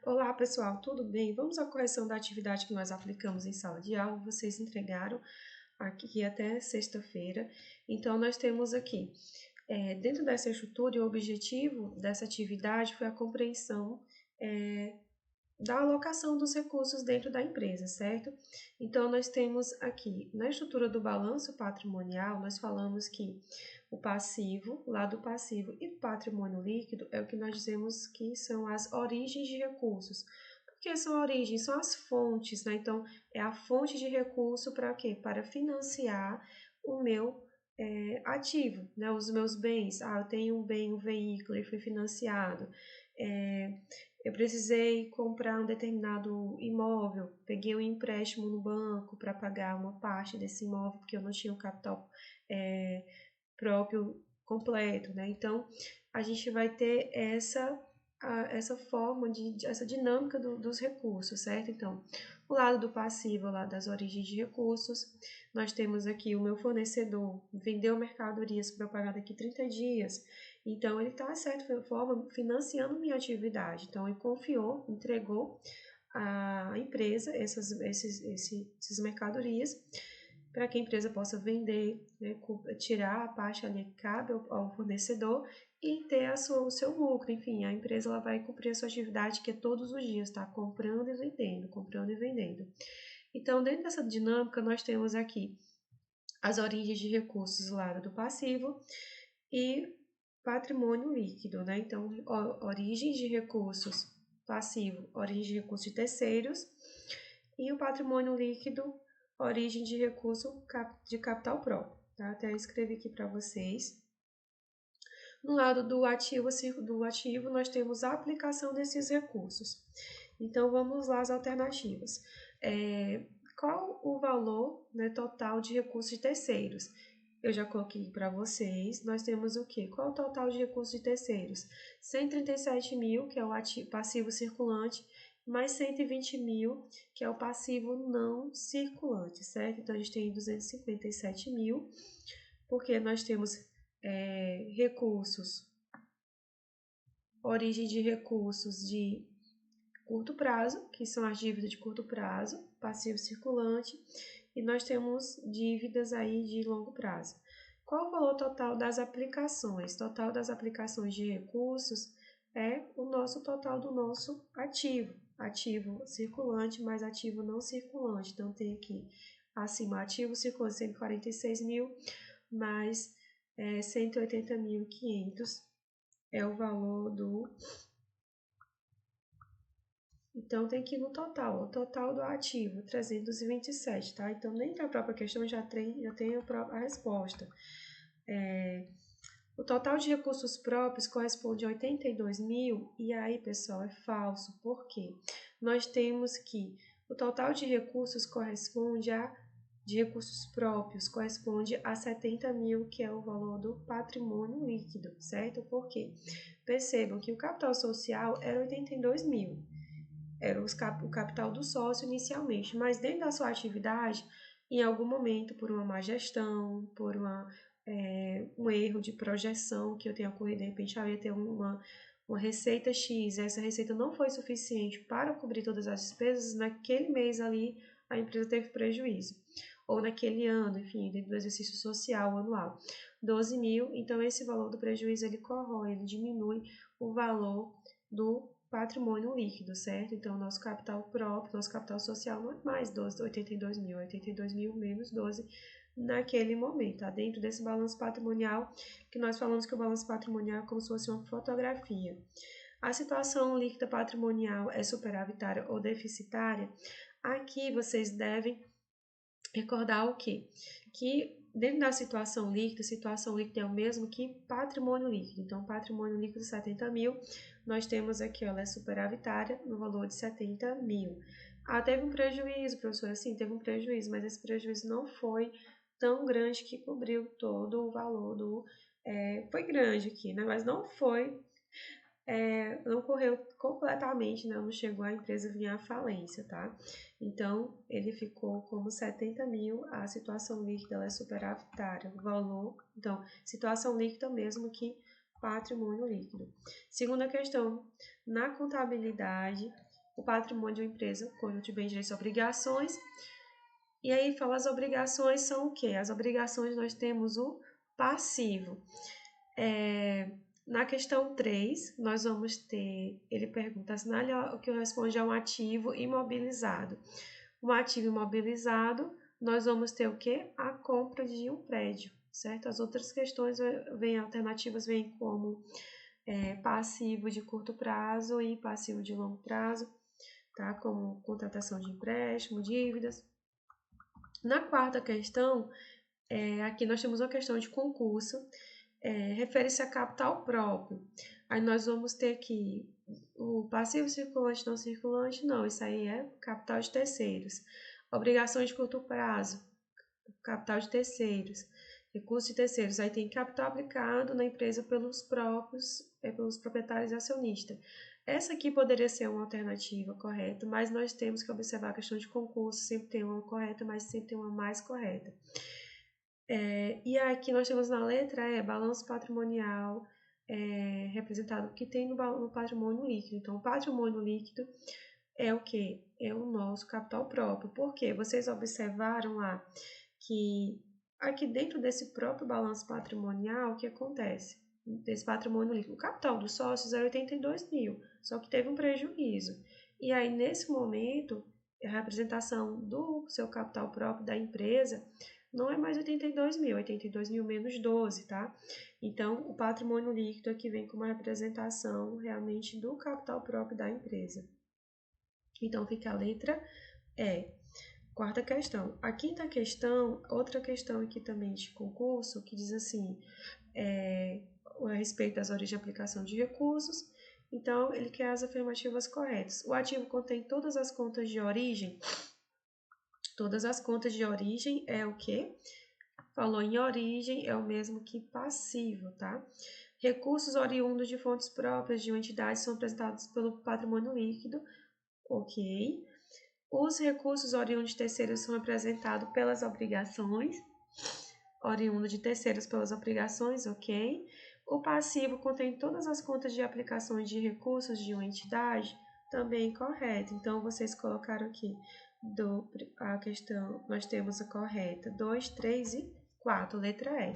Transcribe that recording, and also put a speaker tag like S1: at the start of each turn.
S1: Olá, pessoal, tudo bem? Vamos à correção da atividade que nós aplicamos em sala de aula. Vocês entregaram aqui até sexta-feira. Então, nós temos aqui, dentro dessa estrutura, o objetivo dessa atividade foi a compreensão da alocação dos recursos dentro da empresa, certo? Então, nós temos aqui, na estrutura do balanço patrimonial, nós falamos que o passivo, lado passivo e patrimônio líquido é o que nós dizemos que são as origens de recursos. Por que são origens? São as fontes, né? Então, é a fonte de recurso para quê? Para financiar o meu ativo, né? Os meus bens. Eu tenho um bem, um veículo, ele foi financiado. Eu precisei comprar um determinado imóvel, peguei um empréstimo no banco para pagar uma parte desse imóvel, porque eu não tinha o capital próprio completo, né? Então, a gente vai ter essa forma, essa dinâmica dos recursos, certo? Então, o lado do passivo, lá das origens de recursos, nós temos aqui o meu fornecedor vendeu mercadorias para eu pagar daqui 30 dias, então ele está, de certa forma, financiando minha atividade. Então, ele confiou, entregou à empresa essas mercadorias para que a empresa possa vender, né, tirar a parte ali que cabe ao fornecedor e ter o seu lucro. Enfim, a empresa ela vai cumprir a sua atividade que é todos os dias, tá? Comprando e vendendo, comprando e vendendo. Então, dentro dessa dinâmica, nós temos aqui as origens de recursos do lado do passivo e patrimônio líquido, né? Então, origens de recursos passivo, origem de recursos de terceiros e o patrimônio líquido, origem de recurso de capital próprio, tá? Até escrevi aqui para vocês. No lado do ativo, nós temos a aplicação desses recursos. Então, vamos lá as alternativas. Qual o valor, né, total de recursos de terceiros? Eu já coloquei para vocês. Nós temos o quê? Qual o total de recursos de terceiros? 137 mil, que é o passivo circulante, mais 120 mil, que é o passivo não circulante, certo? Então, a gente tem 257 mil, porque nós temos recursos, origem de recursos de curto prazo, que são as dívidas de curto prazo, passivo circulante, e nós temos dívidas aí de longo prazo. Qual o valor total das aplicações? Total das aplicações de recursos é o nosso total do nosso ativo. Ativo circulante mais ativo não circulante. Então, tem aqui acima ativo circulante 146 mil mais 180.500 é o valor do... Então, tem que ir no total, o total do ativo, 327, tá? Então, dentro da própria questão já tem a resposta. O total de recursos próprios corresponde a 82 mil, e aí, pessoal, é falso. Por quê? Nós temos que o total de recursos de recursos próprios corresponde a 70 mil, que é o valor do patrimônio líquido, certo? Por quê? Percebam que o capital social era 82 mil, era o capital do sócio inicialmente, mas dentro da sua atividade, em algum momento, por uma má gestão, por um erro de projeção que eu tenha ocorrido, de repente eu ia ter uma receita X, essa receita não foi suficiente para cobrir todas as despesas, naquele mês ali a empresa teve prejuízo. Ou naquele ano, enfim, dentro do exercício social anual. 12 mil, então esse valor do prejuízo ele corrói, ele diminui o valor do patrimônio líquido, certo? Então, nosso capital próprio, nosso capital social não é mais 82 mil menos 12 naquele momento, tá? Dentro desse balanço patrimonial, que nós falamos que o balanço patrimonial é como se fosse uma fotografia. A situação líquida patrimonial é superavitária ou deficitária? Aqui vocês devem recordar o quê? Que dentro da situação líquida é o mesmo que patrimônio líquido. Então, patrimônio líquido 70 mil, nós temos aqui, ela é superavitária no valor de 70 mil. Teve um prejuízo, professora? Sim, teve um prejuízo, mas esse prejuízo não foi tão grande que cobriu todo o valor do... foi grande aqui, né? Mas não foi... não correu completamente, né? Não chegou a empresa vir à falência, tá? Então, ele ficou como 70 mil, a situação líquida ela é superavitária, o valor, então, situação líquida mesmo que patrimônio líquido. Segunda questão, na contabilidade, o patrimônio de uma empresa, conjunto de bens, direitos e obrigações. E aí fala as obrigações são o quê? As obrigações nós temos o passivo. Na questão 3, nós vamos ter, ele pergunta, assinale o que responde a um ativo imobilizado. Um ativo imobilizado, nós vamos ter o quê? A compra de um prédio, certo? As outras questões alternativas vêm como passivo de curto prazo e passivo de longo prazo, tá? Como contratação de empréstimo, dívidas. Na quarta questão, aqui nós temos uma questão de concurso, refere-se a capital próprio. Aí nós vamos ter que o passivo circulante, não circulante, não, isso aí é capital de terceiros. Obrigações de curto prazo, capital de terceiros. Recursos de terceiros, aí tem capital aplicado na empresa pelos proprietários e acionistas. Essa aqui poderia ser uma alternativa correta, mas nós temos que observar a questão de concurso, sempre tem uma correta, mas sempre tem uma mais correta. E aqui nós temos na letra balanço patrimonial, representado que tem no patrimônio líquido. Então, o patrimônio líquido é o que? É o nosso capital próprio. Por quê? Vocês observaram lá que aqui dentro desse próprio balanço patrimonial, o que acontece? Desse patrimônio líquido, o capital dos sócios era 82 mil, só que teve um prejuízo. E aí, nesse momento, a representação do seu capital próprio da empresa não é mais 82 mil menos 12, tá? Então, o patrimônio líquido aqui vem com uma representação realmente do capital próprio da empresa. Então, fica a letra E. Quarta questão. A quinta questão, outra questão aqui também de concurso, que diz assim, a respeito das origens de aplicação de recursos. Então, ele quer as afirmativas corretas. O ativo contém todas as contas de origem. Todas as contas de origem é o quê? Falou em origem, é o mesmo que passivo, tá? Recursos oriundos de fontes próprias de uma entidade são apresentados pelo patrimônio líquido, ok. Os recursos oriundos de terceiros são representados pelas obrigações, oriundo de terceiros pelas obrigações, ok. O passivo contém todas as contas de aplicações de recursos de uma entidade, também correto. Então, vocês colocaram aqui a questão, nós temos a correta 2, 3 e 4, letra E.